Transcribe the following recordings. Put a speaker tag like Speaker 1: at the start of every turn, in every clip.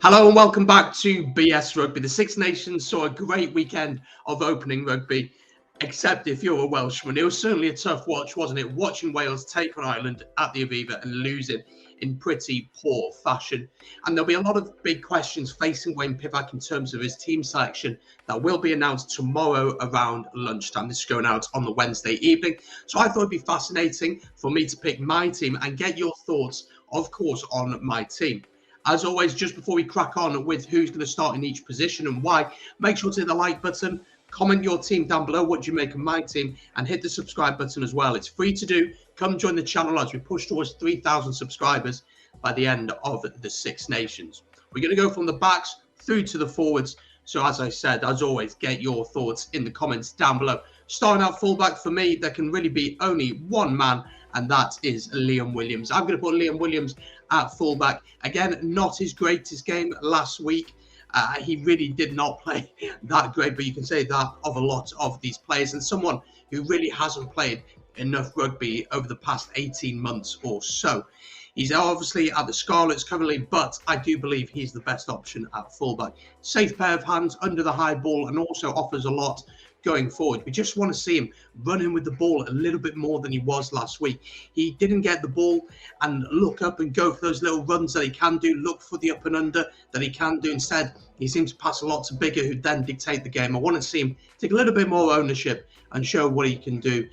Speaker 1: Hello and welcome back to BS Rugby. The Six Nations saw a great weekend of opening rugby, except if you're a Welshman. It was certainly a tough watch, wasn't it? Watching Wales take on Ireland at the Aviva and losing in pretty poor fashion. And there'll be a lot of big questions facing Wayne Pivac in terms of his team selection that will be announced tomorrow around lunchtime. This is going out on the Wednesday evening. So I thought it'd be fascinating for me to pick my team and get your thoughts, of course, on my team. As always, just before we crack on with who's going to start in each position and why, make sure to hit the like button, comment your team down below, what do you make of my team, and hit the subscribe button as well. It's free to do. Come join the channel as we push towards 3,000 subscribers by the end of the Six Nations. We're going to go from the backs through to the forwards. So as I said, as always, get your thoughts in the comments down below. Starting out fullback for me, there can really be only one man, and that is Liam Williams. I'm going to put Liam Williams at fullback. Again, not his greatest game last week. He really did not play that great, but you can say that of a lot of these players, and someone who really hasn't played enough rugby over the past 18 months or so. He's obviously at the Scarlets currently, but I do believe he's the best option at fullback. Safe pair of hands under the high ball and also offers a lot going forward. We just want to see him running with the ball a little bit more than he was last week. He didn't get the ball and look up and go for those little runs that he can do, look for the up and under that he can do. Instead, he seems to pass a lot to Bigger, who then dictate the game. I want to see him take a little bit more ownership and show what he can do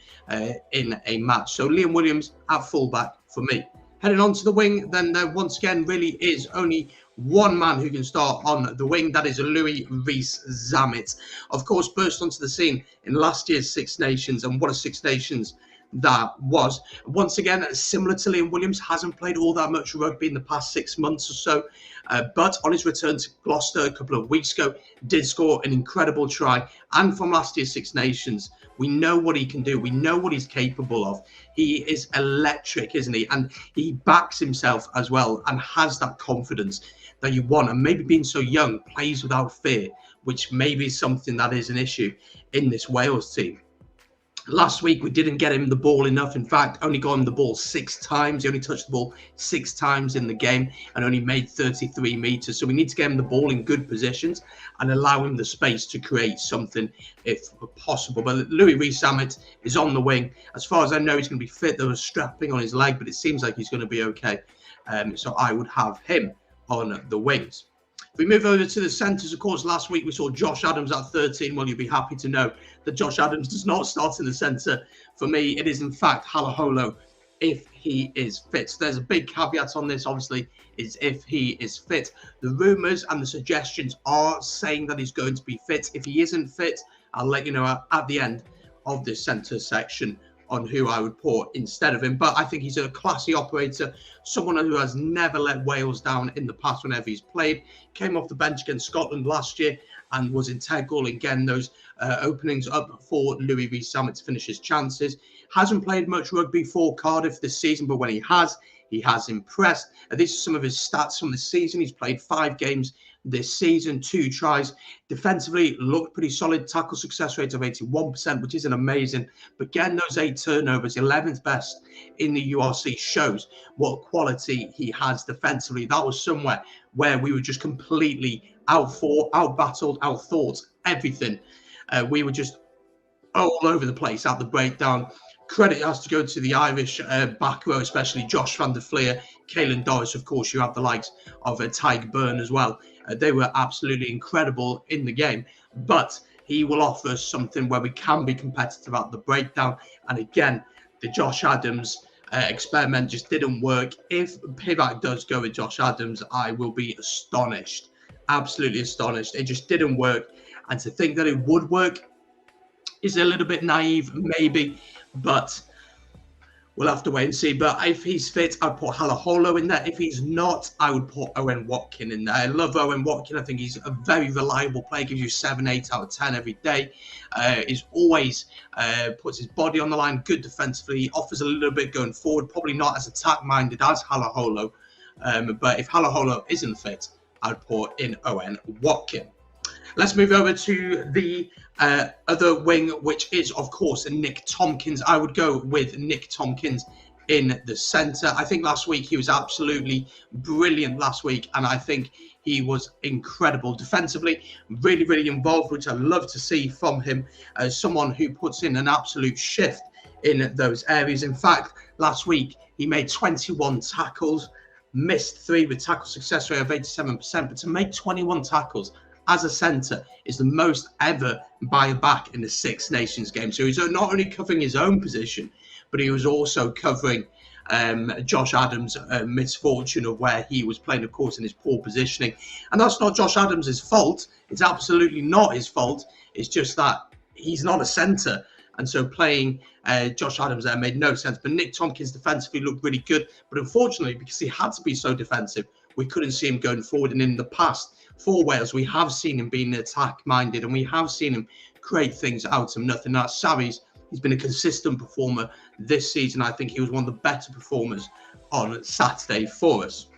Speaker 1: in a match. So Liam Williams at fullback for me. Heading on to the wing, then there once again really is only one man who can start on the wing. That is Louis Rees-Zammit. Of course, burst onto the scene in last year's Six Nations, and what a Six Nations that was. Once again, similar to Liam Williams, hasn't played all that much rugby in the past 6 months or so, but on his return to Gloucester a couple of weeks ago, did score an incredible try. And from last year's Six Nations, we know what he can do. We know what he's capable of. He is electric, isn't he? And he backs himself as well and has that confidence that you want. And maybe being so young, plays without fear, which maybe is something that is an issue in this Wales team. Last week, we didn't get him the ball enough. In fact, only got him the ball 6 times. He only touched the ball 6 times in the game and only made 33 metres. So we need to get him the ball in good positions and allow him the space to create something if possible. But Louis Rees-Zammit is on the wing. As far as I know, he's going to be fit. There was strapping on his leg, but it seems like he's going to be okay. So I would have him on the wings. If we move over to the centres, of course, last week we saw Josh Adams at 13. Well, you'll be happy to know that Josh Adams does not start in the centre. For me, it is in fact Halaholo if he is fit. So there's a big caveat on this, obviously, is if he is fit. The rumours and the suggestions are saying that he's going to be fit. If he isn't fit, I'll let you know at the end of this centre section on who I would put instead of him. But I think he's a classy operator, someone who has never let Wales down in the past whenever he's played. Came off the bench against Scotland last year and was integral in getting those openings up for Louis Rees-Zammit to finish his chances. Hasn't played much rugby for Cardiff this season, but when he has impressed. These are some of his stats from the season. He's played 5 games this season, 2 tries. Defensively, looked pretty solid. Tackle success rate of 81%, which isn't amazing. But getting those 8 turnovers, 11th best in the URC, shows what quality he has defensively. That was somewhere where we were just completely out-battled, out-thought, everything. We were just all over the place at the breakdown. Credit has to go to the Irish back row, especially Josh van der Fleer, Caelan Doris, of course. You have the likes of Tyke Byrne as well. They were absolutely incredible in the game. But he will offer us something where we can be competitive at the breakdown. And again, the Josh Adams experiment just didn't work. If Pivac does go with Josh Adams, I will be astonished. Absolutely astonished. It just didn't work. And to think that it would work is a little bit naive, maybe. But we'll have to wait and see. But if he's fit, I'd put Halaholo in there. If he's not, I would put Owen Watkin in there. I love Owen Watkin. I think he's a very reliable player. Gives you 7, 8 out of 10 every day. He's always puts his body on the line. Good defensively. Offers a little bit going forward. Probably not as attack-minded as Halaholo. But if Halaholo isn't fit, I'd put in Owen Watkin. Let's move over to the other wing, which is, of course, Nick Tompkins. I would go with Nick Tompkins in the centre. I think last week he was absolutely brilliant last week, and I think he was incredible defensively, really, really involved, which I love to see from him as someone who puts in an absolute shift in those areas. In fact, last week he made 21 tackles, missed 3 with tackle success rate of 87%, but to make 21 tackles as a centre is the most ever by a back in the Six Nations game. So he's not only covering his own position, but he was also covering Josh Adams' misfortune of where he was playing, of course, in his poor positioning. And that's not Josh Adams' fault. It's absolutely not his fault. It's just that he's not a centre. And so playing Josh Adams there made no sense. But Nick Tompkins defensively looked really good. But unfortunately, because he had to be so defensive, we couldn't see him going forward. And in the past, for Wales, we have seen him being attack-minded, and we have seen him create things out of nothing. Now, Sarries, he's been a consistent performer this season. I think he was one of the better performers on Saturday for us.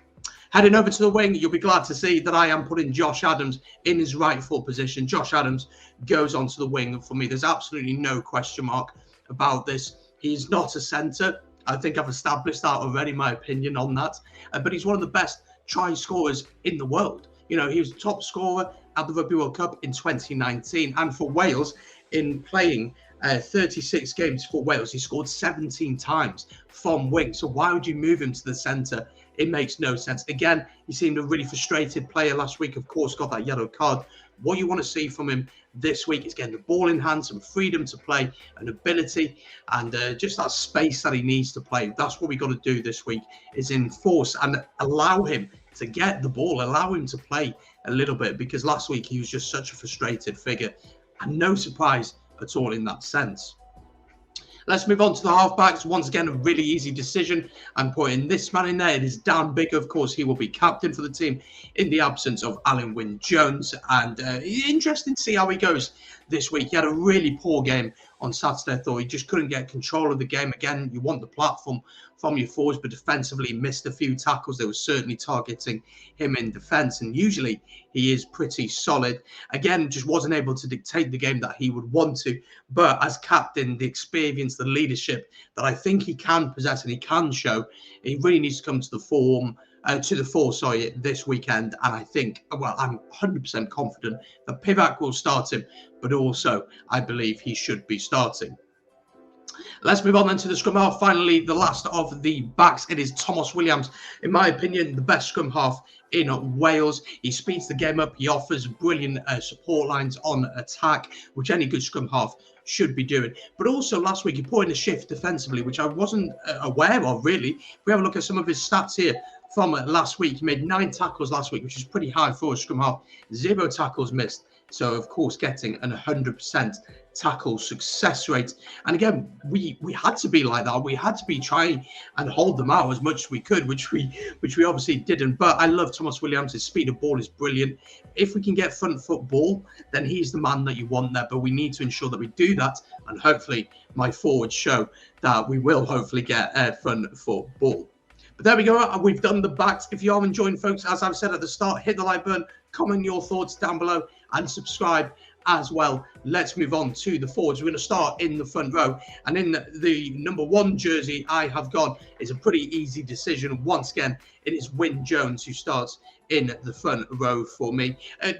Speaker 1: Heading over to the wing, you'll be glad to see that I am putting Josh Adams in his rightful position. Josh Adams goes onto the wing for me. There's absolutely no question mark about this. He's not a centre. I think I've established that already, my opinion on that. But he's one of the best try scorers in the world. You know, he was the top scorer at the Rugby World Cup in 2019. And for Wales, in playing 36 games for Wales, he scored 17 times from wing. So why would you move him to the centre? It makes no sense. Again, he seemed a really frustrated player last week. Of course, got that yellow card. What you want to see from him this week is getting the ball in hand, some freedom to play, an ability, and just that space that he needs to play. That's what we got to do this week, is enforce and allow him to get the ball, allow him to play a little bit, because last week he was just such a frustrated figure, and no surprise at all in that sense. Let's move on to the halfbacks. Once again, a really easy decision. I'm putting this man in there. It is Dan Biggar. Of course, he will be captain for the team in the absence of Alan Wynne-Jones. And interesting to see how he goes this week. He had a really poor game on Saturday. I thought he just couldn't get control of the game. Again, you want the platform from your forwards, but defensively missed a few tackles. They were certainly targeting him in defence, and usually he is pretty solid. Again, just wasn't able to dictate the game that he would want to, but as captain, the experience, the leadership that I think he can possess and he can show, he really needs to come to the fore, this weekend. And I think, well, I'm 100% confident that Pivac will start him, but also I believe he should be starting. Let's move on then to the scrum half. Finally, the last of the backs. It is Thomas Williams. In my opinion, the best scrum half in Wales. He speeds the game up. He offers brilliant support lines on attack, which any good scrum half should be doing. But also last week, he put in a shift defensively, which I wasn't aware of, really. If we have a look at some of his stats here from last week, he made 9 tackles last week, which is pretty high for a scrum half. 0 tackles missed. So, of course, getting an 100% tackle success rate. And again, we had to be like that. We had to be trying and hold them out as much as we could, which we obviously didn't. But I love Thomas Williams. His speed of ball is brilliant. If we can get front foot ball, then he's the man that you want there. But we need to ensure that we do that. And hopefully my forwards show that we will hopefully get front foot ball. But there we go. We've done the backs. If you are enjoying, folks, as I've said at the start, hit the like button, comment your thoughts down below, and subscribe as well. Let's move on to the forwards. We're going to start in the front row. And in the number 1 jersey I have gone is a pretty easy decision. Once again, it is Wynne-Jones who starts in the front row for me.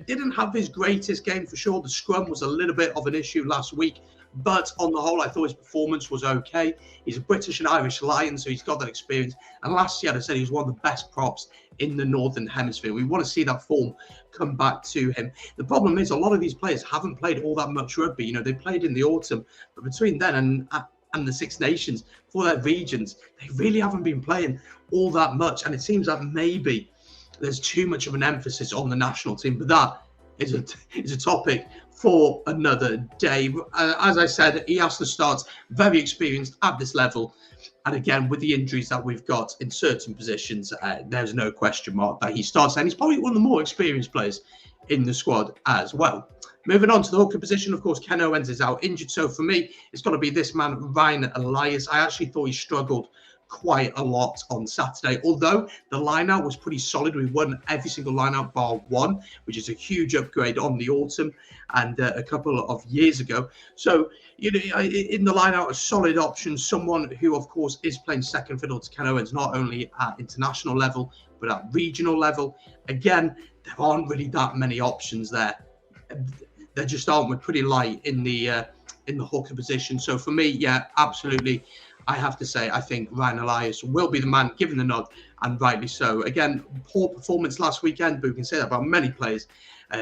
Speaker 1: Didn't have his greatest game for sure. The scrum was a little bit of an issue last week. But on the whole, I thought his performance was okay. He's a British and Irish Lion, so he's got that experience. And last year, I said he was one of the best props in the Northern Hemisphere. We want to see that form come back to him. The problem is a lot of these players haven't played all that much rugby. You know, they played in the autumn, but between then and the Six Nations for their regions, they really haven't been playing all that much. And it seems that maybe there's too much of an emphasis on the national team, but that is a topic for another day. As I said, he has to start, very experienced at this level. And again, with the injuries that we've got in certain positions, there's no question mark that he starts. And he's probably one of the more experienced players in the squad as well. Moving on to the hooker position, of course, Ken Owens is out injured. So for me, it's got to be this man, Ryan Elias. I actually thought he struggled quite a lot on Saturday, although the line-out was pretty solid. We won every single line-out bar one, which is a huge upgrade on the autumn and a couple of years ago. So, you know, in the line-out, a solid option, someone who, of course, is playing second fiddle to Ken Owens, not only at international level, but at regional level. Again, there aren't really that many options there. There just aren't. We're pretty light in the hooker position. So for me, yeah, absolutely. I have to say, I think Ryan Elias will be the man given the nod, and rightly so. Again, poor performance last weekend, but we can say that about many players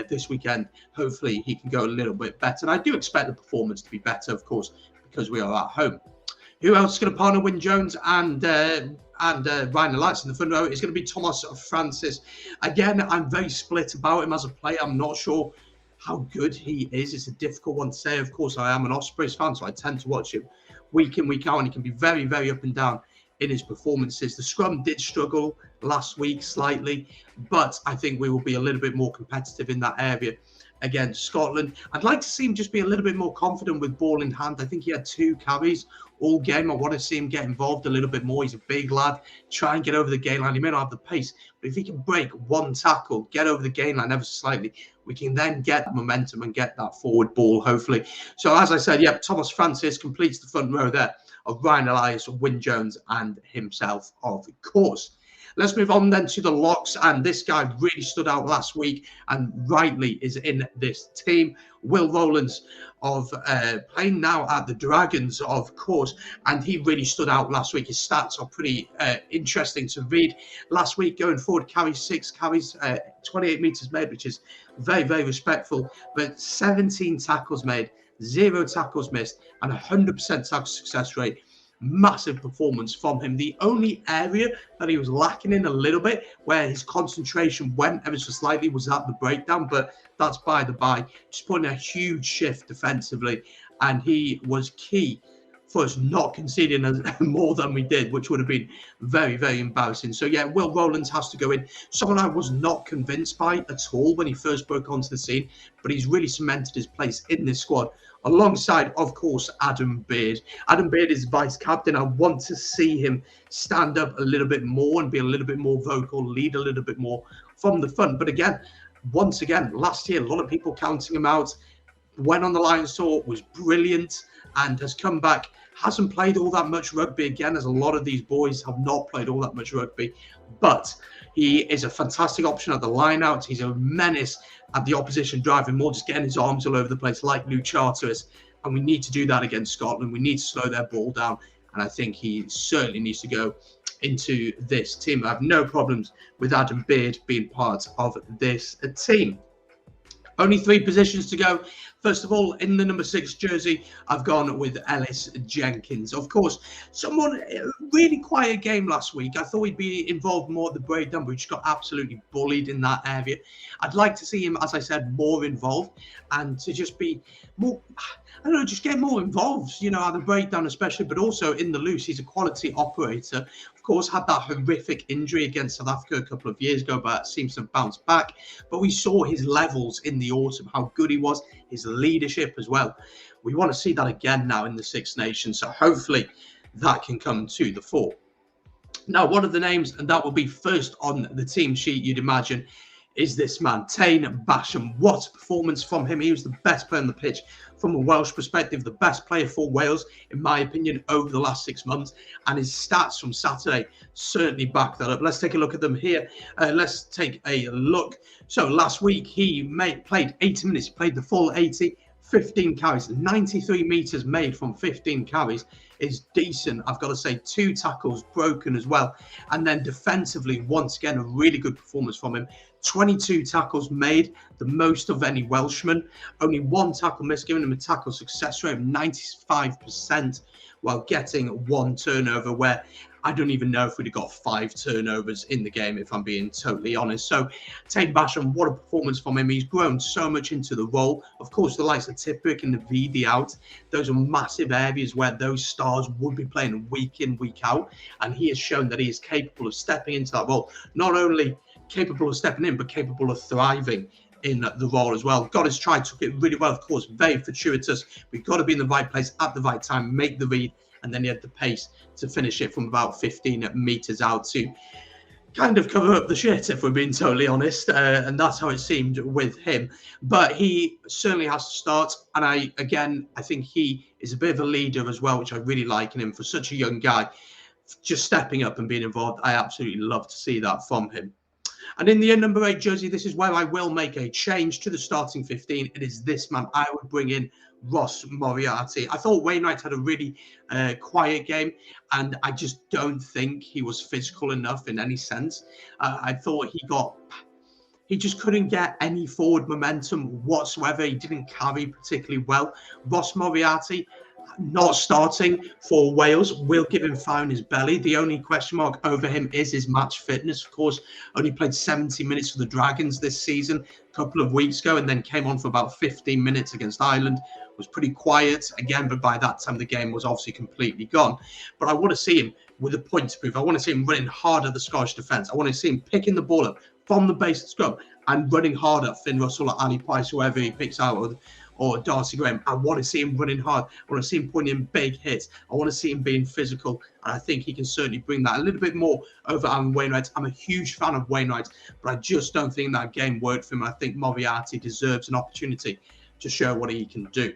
Speaker 1: this weekend. Hopefully, he can go a little bit better. And I do expect the performance to be better, of course, because we are at home. Who else is going to partner Wyn Jones and Ryan Elias in the front row? It's going to be Thomas Francis. Again, I'm very split about him as a player. I'm not sure how good he is. It's a difficult one to say. Of course, I am an Ospreys fan, so I tend to watch him week in, week out, and he can be very, very up and down in his performances. The scrum did struggle last week slightly, but I think we will be a little bit more competitive in that area against Scotland. I'd like to see him just be a little bit more confident with ball in hand. I think he had 2 carries all game. I want to see him get involved a little bit more. He's a big lad. Try and get over the gain line. He may not have the pace, but if he can break one tackle, get over the gain line ever so slightly, we can then get that momentum and get that forward ball, hopefully. So as I said, yeah, Thomas Francis completes the front row there of Ryan Elias, Wyn Jones, and himself, of course. Let's move on then to the locks, and this guy really stood out last week and rightly is in this team. Will Rowlands of playing now at the Dragons, of course, and he really stood out last week. His stats are pretty interesting to read. Last week, going forward, 6 carries, 28 metres made, which is very, very respectful, but 17 tackles made, 0 tackles missed, and 100% tackle success rate. Massive performance from him. The only area that he was lacking in a little bit, where his concentration went ever so slightly, was at the breakdown, but that's by the by. Just putting a huge shift defensively, and he was key for us not conceding more than we did, which would have been very, very embarrassing. So yeah, Will Rowlands has to go in. Someone I was not convinced by at all when he first broke onto the scene, but he's really cemented his place in this squad, alongside, of course, Adam Beard. Adam Beard is vice captain. I want to see him stand up a little bit more and be a little bit more vocal, lead a little bit more from the front. But again, once again, last year, a lot of people counting him out. Went on the Lions tour, was brilliant, and has come back. Hasn't played all that much rugby again, as a lot of these boys have not played all that much rugby. But he is a fantastic option at the line-out. He's a menace at the opposition, driving more, just getting his arms all over the place like Luke Charteris. And we need to do that against Scotland. We need to slow their ball down. And I think he certainly needs to go into this team. I have no problems with Adam Beard being part of this team. Only 3 positions to go. First of all, in the number 6 jersey, I've gone with Ellis Jenkins. Of course, someone really quiet game last week. I thought he'd be involved more at the breakdown, but he just got absolutely bullied in that area. I'd like to see him, as I said, more involved and to just be more, I don't know, just get more involved, you know, at the breakdown especially, but also in the loose. He's a quality operator. Of course, had that horrific injury against South Africa a couple of years ago, but seems to have bounced back. But we saw his levels in the autumn, how good he was, his leadership as well. We want to see that again now in the Six Nations, so hopefully that can come to the fore. Now, one of the names, and that will be first on the team sheet, you'd imagine, is this man, Taine Basham. What a performance from him. He was the best player on the pitch from a Welsh perspective, the best player for Wales, in my opinion, over the last 6 months. And his stats from Saturday certainly back that up. Let's take a look at them here. Let's take a look. So last week, he played 80 minutes. He played the full 80, 15 carries, 93 metres made from 15 carries is decent. I've got to say, 2 tackles broken as well. And then defensively, once again, a really good performance from him. 22 tackles made, the most of any Welshman. Only 1 tackle missed, giving him a tackle success rate of 95%, while getting 1 turnover, where I don't even know if we'd have got 5 turnovers in the game, if I'm being totally honest. So, Taine Basham, what a performance from him. He's grown so much into the role. Of course, the likes of Tipuric and the VD out, those are massive areas where those stars would be playing week in, week out. And he has shown that he is capable of stepping into that role. Not only capable of stepping in, but capable of thriving in the role as well. Got his try, took it really well, of course, very fortuitous. We've got to be in the right place at the right time, make the read, and then he had the pace to finish it from about 15 metres out to kind of cover up the shit, if we're being totally honest, and that's how it seemed with him. But he certainly has to start, and I think he is a bit of a leader as well, which I really like in him for such a young guy. Just stepping up and being involved, I absolutely love to see that from him. And in the number 8 jersey, this is where I will make a change to the starting 15. It is this man. I would bring in Ross Moriarty. I thought Wainwright had a really quiet game, and I just don't think he was physical enough in any sense. I thought he just couldn't get any forward momentum whatsoever. He didn't carry particularly well. Ross Moriarty, not starting for Wales, will give him fire in his belly. The only question mark over him is his match fitness. Of course, only played 70 minutes for the Dragons this season a couple of weeks ago, and then came on for about 15 minutes against Ireland. Was pretty quiet again, but by that time the game was obviously completely gone. But I want to see him with a point to prove. I want to see him running hard at the Scottish defence. I want to see him picking the ball up from the base of the scrum and running hard at Finn Russell or Ali Price, whoever he picks out, or Darcy Graham. I want to see him running hard. I want to see him putting in big hits. I want to see him being physical. And I think he can certainly bring that a little bit more over Alan Wainwright. I'm a huge fan of Wainwright, but I just don't think that game worked for him. I think Moriarty deserves an opportunity to show what he can do.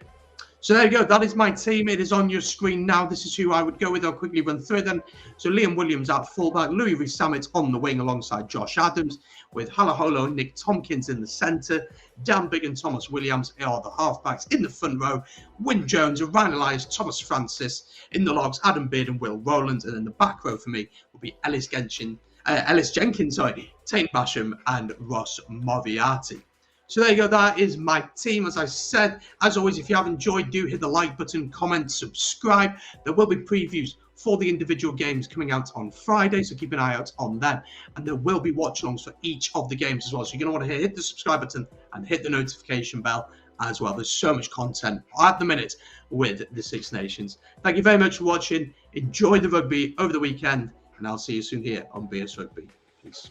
Speaker 1: So there you go. That is my team. It is on your screen now. This is who I would go with. I'll quickly run through them. So Liam Williams at fullback, Louis Rees-Zammit on the wing alongside Josh Adams, with Halaholo and Nick Tompkins in the centre. Dan Bigg and Thomas Williams are the halfbacks. In the front row, Wyn Jones, Ryan Elias, Thomas Francis. In the logs, Adam Beard and Will Rowlands. And in the back row for me will be Ellis Jenkins, Tain Basham and Ross Moriarty. So there you go. That is my team. As I said, as always, if you have enjoyed, do hit the like button, comment, subscribe. There will be previews for the individual games coming out on Friday, so keep an eye out on them. And there will be watch-alongs for each of the games as well. So you're going to want to hit the subscribe button and hit the notification bell as well. There's so much content at the minute with the Six Nations. Thank you very much for watching. Enjoy the rugby over the weekend, and I'll see you soon here on BS Rugby. Peace.